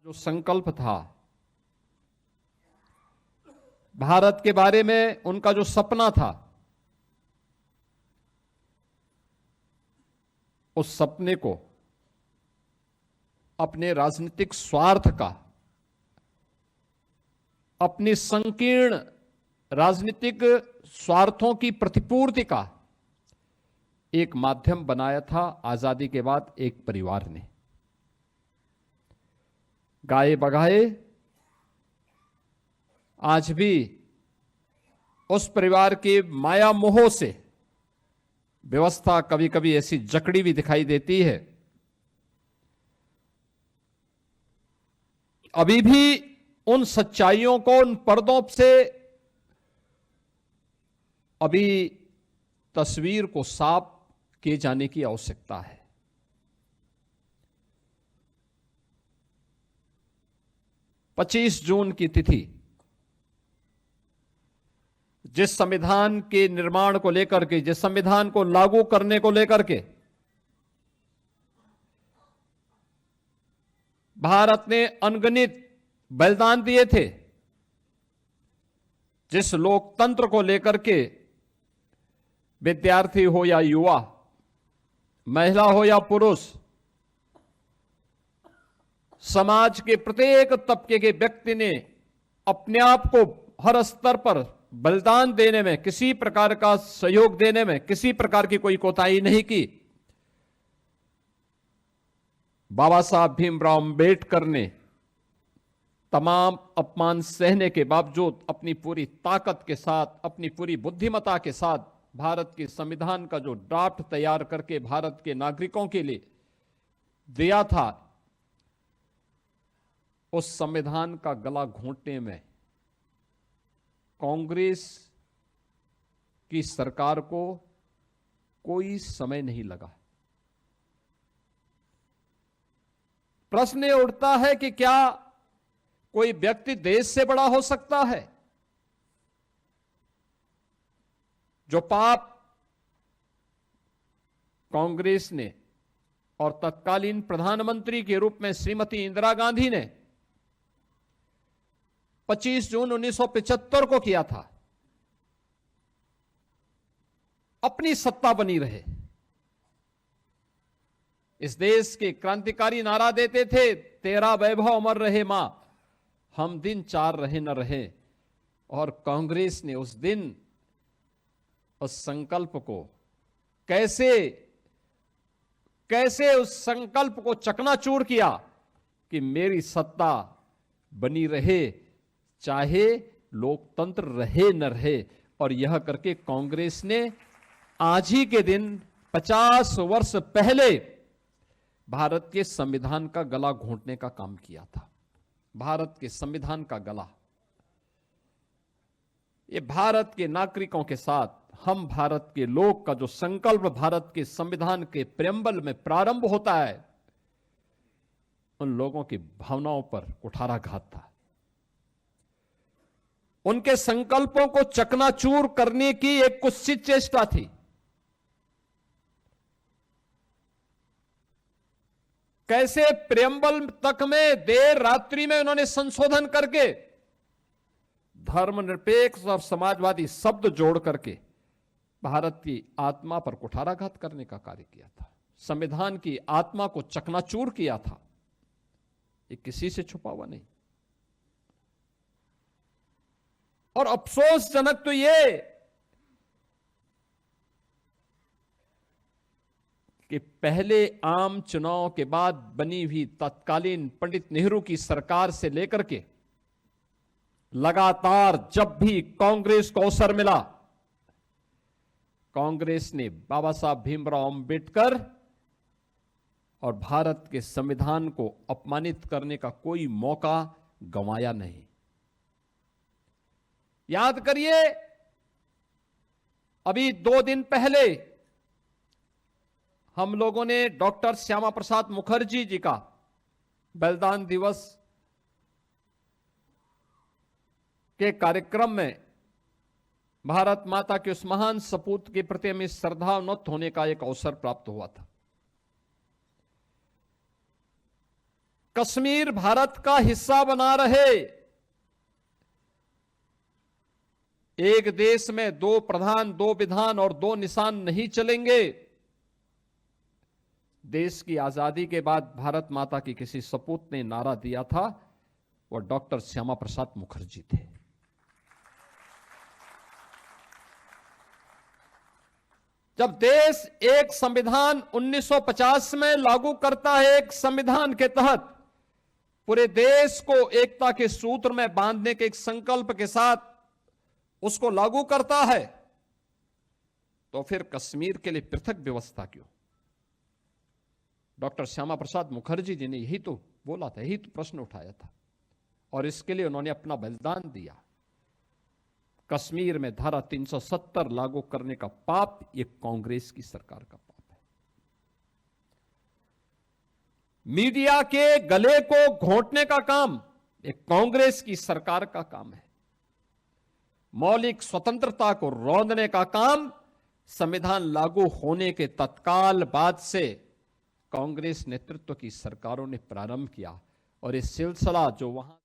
जो संकल्प था, भारत के बारे में उनका जो सपना था, उस सपने को अपने राजनीतिक स्वार्थ का, अपनी संकीर्ण राजनीतिक स्वार्थों की प्रतिपूर्ति का एक माध्यम बनाया था आजादी के बाद एक परिवार ने। गाए बगाए आज भी उस परिवार के माया मोह से व्यवस्था कभी कभी ऐसी जकड़ी भी दिखाई देती है। अभी भी उन सच्चाइयों को, उन पर्दों से अभी तस्वीर को साफ किए जाने की आवश्यकता है। पच्चीस जून की तिथि जिस संविधान के निर्माण को लेकर के, जिस संविधान को लागू करने को लेकर के भारत ने अनगिनत बलिदान दिए थे, जिस लोकतंत्र को लेकर के विद्यार्थी हो या युवा, महिला हो या पुरुष, समाज के प्रत्येक तबके के व्यक्ति ने अपने आप को हर स्तर पर बलिदान देने में, किसी प्रकार का सहयोग देने में किसी प्रकार की कोई कोताही नहीं की। बाबा साहब भीमराव अंबेडकर ने तमाम अपमान सहने के बावजूद अपनी पूरी ताकत के साथ, अपनी पूरी बुद्धिमत्ता के साथ भारत के संविधान का जो ड्राफ्ट तैयार करके भारत के नागरिकों के लिए दिया था, उस संविधान का गला घोंटने में कांग्रेस की सरकार को कोई समय नहीं लगा। प्रश्न ये उठता है कि क्या कोई व्यक्ति देश से बड़ा हो सकता है? जो पाप कांग्रेस ने और तत्कालीन प्रधानमंत्री के रूप में श्रीमती इंदिरा गांधी ने 25 जून 1975 को किया था, अपनी सत्ता बनी रहे। इस देश के क्रांतिकारी नारा देते थे, तेरा वैभव अमर रहे मां, हम दिन चार रहे न रहे। और कांग्रेस ने उस दिन उस संकल्प को कैसे उस संकल्प को चकनाचूर किया कि मेरी सत्ता बनी रहे, चाहे लोकतंत्र रहे न रहे। और यह करके कांग्रेस ने आज ही के दिन 50 वर्ष पहले भारत के संविधान का गला घोंटने का काम किया था। भारत के संविधान का गला, ये भारत के नागरिकों के साथ, हम भारत के लोग का जो संकल्प भारत के संविधान के प्रेम्बल में प्रारंभ होता है, उन लोगों की भावनाओं पर कुठाराघात था। उनके संकल्पों को चकनाचूर करने की एक कुत्सित चेष्टा थी। कैसे प्रेम्बल तक में देर रात्रि में उन्होंने संशोधन करके धर्मनिरपेक्ष और समाजवादी शब्द जोड़ करके भारत की आत्मा पर कुठाराघात करने का कार्य किया था, संविधान की आत्मा को चकनाचूर किया था। ये किसी से छुपा हुआ नहीं। और अफसोसजनक तो ये कि पहले आम चुनाव के बाद बनी हुई तत्कालीन पंडित नेहरू की सरकार से लेकर के लगातार जब भी कांग्रेस को अवसर मिला, कांग्रेस ने बाबा साहब भीमराव अंबेडकर और भारत के संविधान को अपमानित करने का कोई मौका गंवाया नहीं। याद करिए, अभी 2 दिन पहले हम लोगों ने डॉक्टर श्यामा प्रसाद मुखर्जी जी का बलिदान दिवस के कार्यक्रम में भारत माता के उस महान सपूत के प्रति हमें श्रद्धान्वित होने का एक अवसर प्राप्त हुआ था। कश्मीर भारत का हिस्सा बना रहे। एक देश में दो प्रधान, दो विधान और दो निशान नहीं चलेंगे। देश की आजादी के बाद भारत माता की किसी सपूत ने नारा दिया था, वो डॉक्टर श्यामा प्रसाद मुखर्जी थे। जब देश एक संविधान 1950 में लागू करता है, एक संविधान के तहत पूरे देश को एकता के सूत्र में बांधने के एक संकल्प के साथ उसको लागू करता है, तो फिर कश्मीर के लिए पृथक व्यवस्था क्यों? डॉक्टर श्यामा प्रसाद मुखर्जी जी ने यही तो बोला था, यही तो प्रश्न उठाया था, और इसके लिए उन्होंने अपना बलिदान दिया। कश्मीर में धारा 370 लागू करने का पाप ये कांग्रेस की सरकार का पाप है। मीडिया के गले को घोंटने का काम ये कांग्रेस की सरकार का काम है। मौलिक स्वतंत्रता को रौंदने का काम संविधान लागू होने के तत्काल बाद से कांग्रेस नेतृत्व की सरकारों ने प्रारंभ किया, और ये सिलसिला जो वहां